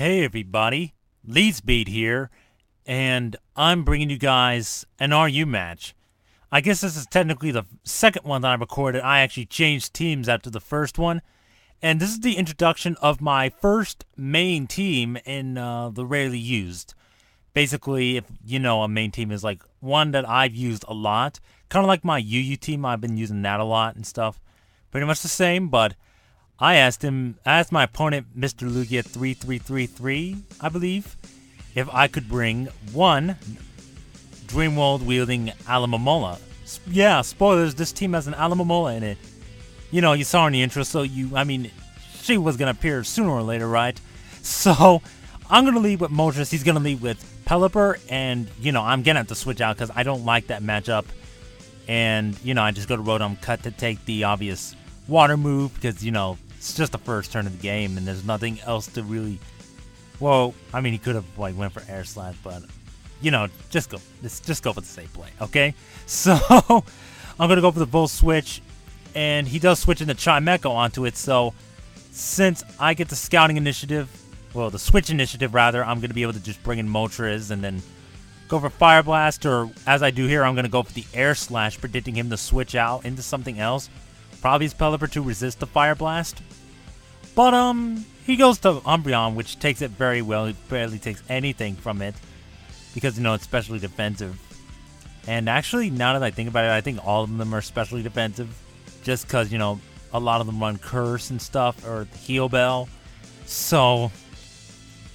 Hey everybody, Leadsbeat here, and I'm bringing you guys an RU match. I guess this is technically the second one that I recorded. I actually changed teams after the first one, and this is the introduction of my first main team in the rarely used. Basically, if you know, a main team is like one that I've used a lot, kind of like my UU team. I've been using that a lot and stuff. Pretty much the same, but I asked my opponent, mrlugia3333, I believe, if I could bring one Dreamworld wielding Alamomola. Yeah, spoilers, this team has an Alamomola in it. You know, you saw her in the intro, so she was gonna appear sooner or later, right? So, I'm gonna lead with Moltres, he's gonna lead with Pelipper, and, I'm gonna have to switch out because I don't like that matchup. And, I just go to Rotom Cut to take the obvious water move because, it's just the first turn of the game and there's nothing else to really... Well, he could have went for Air Slash, but, just go for the safe play, okay? So, I'm going to go for the Volt Switch, and he does switch into Chimecho onto it, so since I get the Scouting Initiative, well, the Switch Initiative, rather, I'm going to be able to just bring in Moltres and then go for Fire Blast, or as I do here, I'm going to go for the Air Slash, predicting him to switch out into something else. Probably his Pelipper to resist the Fire Blast. But, he goes to Umbreon, which takes it very well. He barely takes anything from it because, it's specially defensive. And actually, now that I think about it, I think all of them are specially defensive just because, a lot of them run Curse and stuff or Heal Bell. So,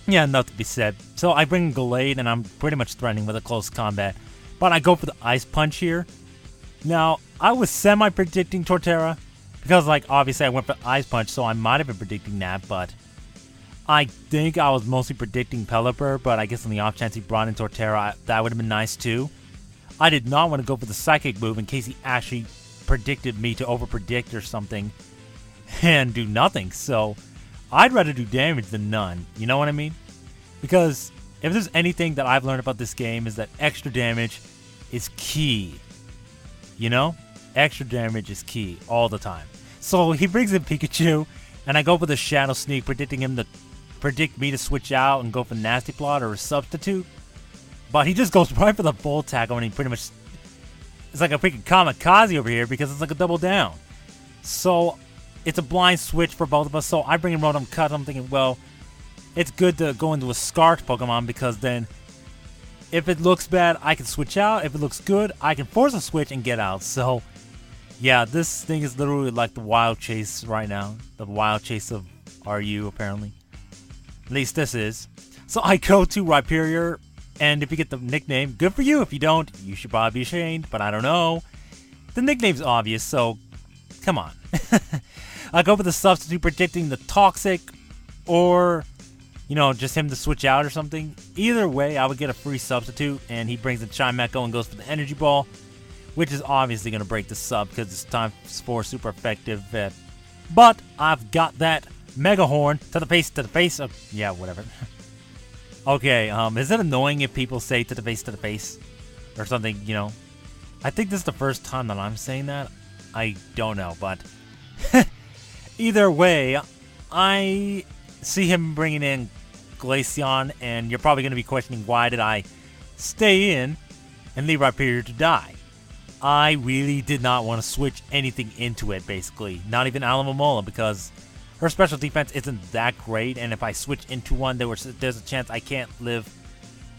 yeah, nothing to be said. So, I bring Gallade, and I'm pretty much threatening with a close combat. But I go for the Ice Punch here. Now, I was semi-predicting Torterra, because, obviously I went for Ice Punch, so I might have been predicting that, but I think I was mostly predicting Pelipper, but I guess on the off chance he brought in Torterra, that would have been nice too. I did not want to go for the Psychic move in case he actually predicted me to over-predict or something and do nothing, so I'd rather do damage than none, you know what I mean? Because if there's anything that I've learned about this game is that extra damage is key. Extra damage is key all the time. So he brings in Pikachu, and I go for the Shadow Sneak, predicting him to predict me to switch out and go for Nasty Plot or a Substitute. But he just goes right for the Full Tackle, and he pretty much... It's like a freaking kamikaze over here because it's like a double down. So it's a blind switch for both of us. So I bring in Rotom Cut. I'm thinking, well, it's good to go into a Scarfed Pokemon because then if it looks bad, I can switch out. If it looks good, I can force a switch and get out. So, yeah, this thing is literally like the Wild Chase right now. The Wild Chase of RU, apparently. At least this is. So I go to Rhyperior, and if you get the nickname, good for you. If you don't, you should probably be ashamed, but I don't know. The nickname's obvious, so come on. I go for the Substitute, predicting the Toxic, or... just him to switch out or something. Either way, I would get a free Substitute, and he brings the Chimecho and goes for the Energy Ball, which is obviously going to break the sub because it's time for super effective. But I've got that Mega Horn to the face. Yeah, whatever. Okay, is it annoying if people say to the face or something, I think this is the first time that I'm saying that. I don't know, but either way, I see him bringing in Glaceon, and you're probably going to be questioning why did I stay in and leave Rhyperior to die. I really did not want to switch anything into it, basically. Not even Alamomola, because her special defense isn't that great, and if I switch into one, there's a chance I can't live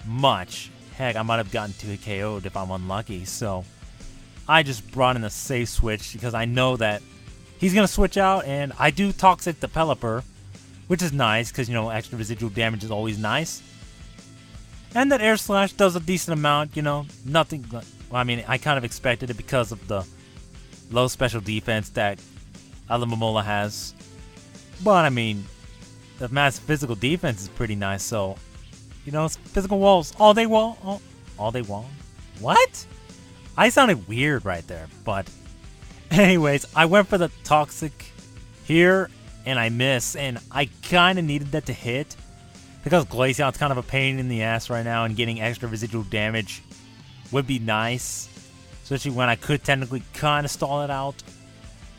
much. Heck, I might have gotten 2 KO'd if I'm unlucky, so I just brought in a safe switch because I know that he's going to switch out, and I do Toxic the Pelipper, which is nice, because, extra residual damage is always nice. And that Air Slash does a decent amount, nothing... Well, I kind of expected it because of the low special defense that Alamomola has. But, the massive physical defense is pretty nice, so... it's physical walls. All day wall. All day wall. What? I sounded weird right there, but... Anyways, I went for the Toxic here, and I miss, and I kind of needed that to hit because Glaceon's kind of a pain in the ass right now, and getting extra residual damage would be nice, especially when I could technically kind of stall it out.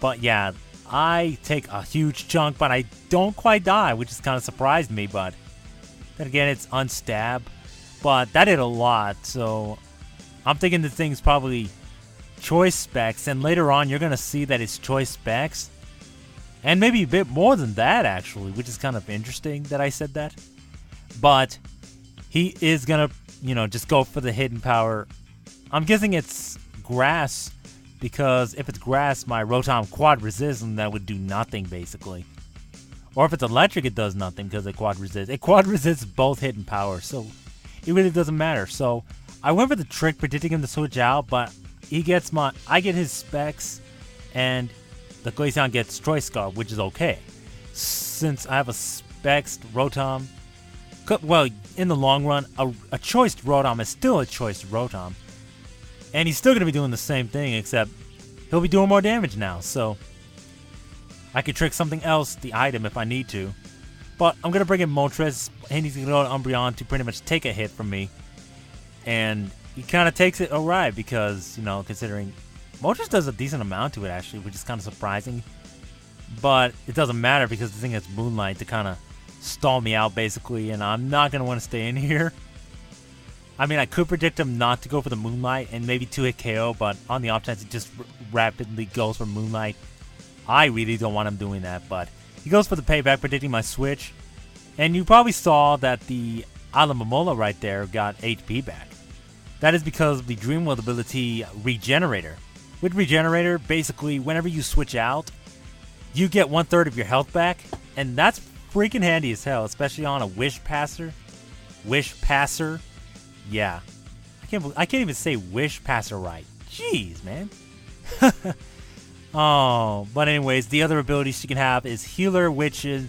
But yeah, I take a huge chunk, but I don't quite die, which has kind of surprised me, but Then again, it's unstab. But that did a lot, so I'm thinking the thing's probably choice specs, and later on you're going to see that it's choice specs. And maybe a bit more than that, actually, which is kind of interesting that I said that. But he is going to, you know, just go for the hidden power. I'm guessing it's grass, because if it's grass, my Rotom quad resists, and that would do nothing, basically. Or if it's electric, it does nothing, because it quad resists. It quad resists both hidden power, so it really doesn't matter. So I went for the trick, predicting him to switch out, but he gets I get his specs, and the Glaceon gets Choice Scarf, which is okay. Since I have a specs Rotom, well, in the long run, a choiced Rotom is still a choiced Rotom. And he's still going to be doing the same thing, except he'll be doing more damage now, so I could trick something else, the item, if I need to. But I'm going to bring in Moltres, and he's going to go to Umbreon to pretty much take a hit from me. And he kind of takes it alright, because, you know, considering Moltres does a decent amount to it, actually, which is kind of surprising. But it doesn't matter, because the thing has Moonlight to kind of stall me out, basically, and I'm not going to want to stay in here. I mean, I could predict him not to go for the Moonlight and maybe 2-hit KO, but on the off chance he just rapidly goes for Moonlight, I really don't want him doing that. But he goes for the payback, predicting my switch. And you probably saw that the Alomomola right there got HP back. That is because of the Dream World ability Regenerator. With Regenerator, basically, whenever you switch out, you get 1/3 of your health back, and that's freaking handy as hell, especially on a Wish Passer. Wish Passer. Yeah. I can't even say Wish Passer right. Jeez, man. Oh, but anyways, the other ability she can have is Healer, which is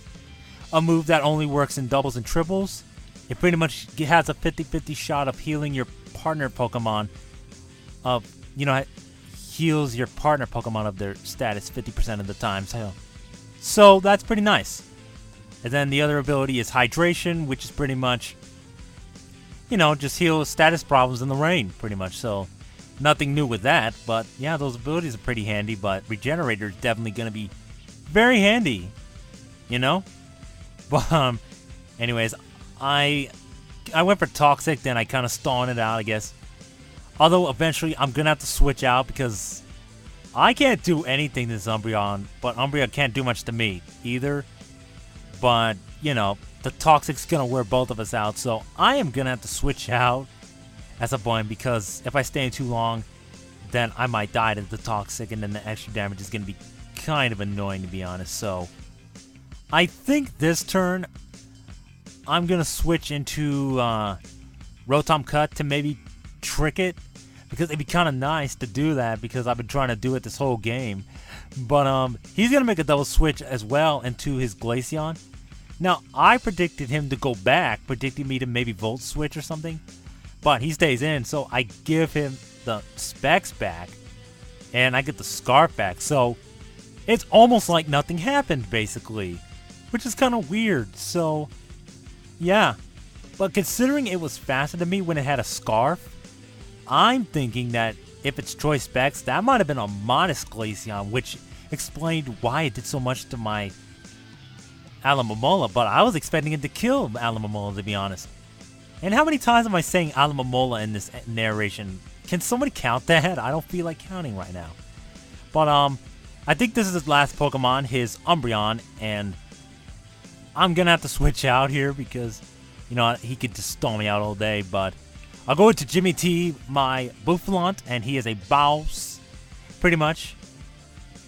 a move that only works in doubles and triples. It pretty much has a 50-50 shot of healing your partner Pokemon. Heals your partner Pokemon of their status 50% of the time. So that's pretty nice. And then the other ability is Hydration, which is pretty much, you know, just heal status problems in the rain, pretty much. So nothing new with that, but yeah, those abilities are pretty handy. But Regenerator is definitely going to be very handy, you know. But anyways, I went for Toxic, then I kind of stalled it out, I guess. Although eventually I'm gonna have to switch out, because I can't do anything to this Umbreon, but Umbreon can't do much to me either. But you know, the Toxic's gonna wear both of us out, so I am gonna have to switch out at some point, because if I stay in too long, then I might die to the Toxic, and then the extra damage is gonna be kind of annoying, to be honest. So I think this turn I'm gonna switch into Rotom Cut to maybe trick it, because it'd be kind of nice to do that, because I've been trying to do it this whole game. But he's gonna make a double switch as well into his Glaceon. Now I predicted him to go back, predicting me to maybe Volt Switch or something, but he stays in, so I give him the specs back and I get the Scarf back. So it's almost like nothing happened, basically, which is kind of weird. So yeah, but considering it was faster than me when it had a Scarf, I'm thinking that if it's choice specs, that might have been a modest Glaceon, which explained why it did so much to my Alomomola, but I was expecting it to kill Alomomola, to be honest. And how many times am I saying Alomomola in this narration? Can somebody count that? I don't feel like counting right now. But I think this is his last Pokemon, his Umbreon, and I'm gonna have to switch out here, because, you know, he could just stall me out all day. But I'll go into Jimmy T, my Boufflant, and he is a Bouse, pretty much.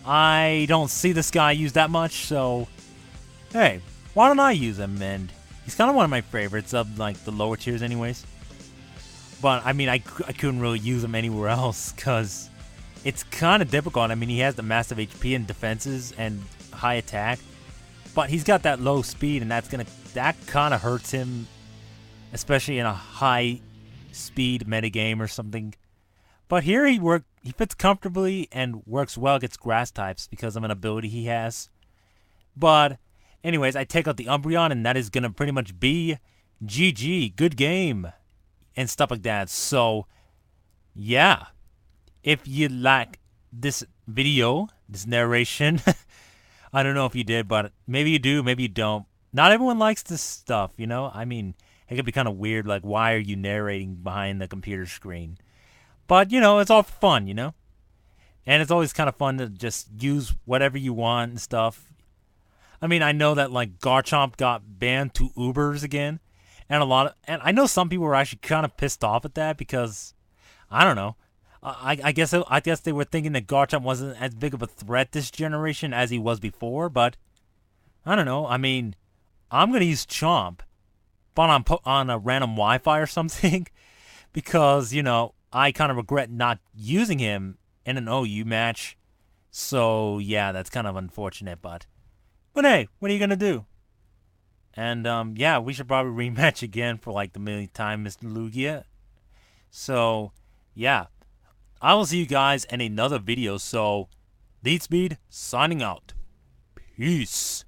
I don't see this guy use that much, so hey, why don't I use him? And he's kind of one of my favorites of, like, the lower tiers anyways. But, I mean, I couldn't really use him anywhere else, because it's kind of difficult. I mean, he has the massive HP and defenses and high attack, but he's got that low speed, and that kind of hurts him, especially in a high speed metagame or something. But here he fits comfortably and works well against grass types because of an ability he has. But anyways, I take out the Umbreon, and that is going to pretty much be GG, good game, and stuff like that. So yeah, if you like this video, this narration, I don't know if you did, but maybe you do, maybe you don't. Not everyone likes this stuff, you know? I mean, it could be kind of weird, like, why are you narrating behind the computer screen? But, you know, it's all fun, you know? And it's always kind of fun to just use whatever you want and stuff. I mean, I know that, like, Garchomp got banned to Ubers again. And and I know some people were actually kind of pissed off at that because, I don't know. I guess they were thinking that Garchomp wasn't as big of a threat this generation as he was before, but I don't know. I mean, I'm going to use Chomp, but on a random Wi-Fi or something because, you know, I kind of regret not using him in an OU match. So, yeah, that's kind of unfortunate, but hey, what are you going to do? And, yeah, we should probably rematch again for, like, the millionth time, Mr. Lugia. So, yeah. I will see you guys in another video, so, Lead Speed, signing out. Peace.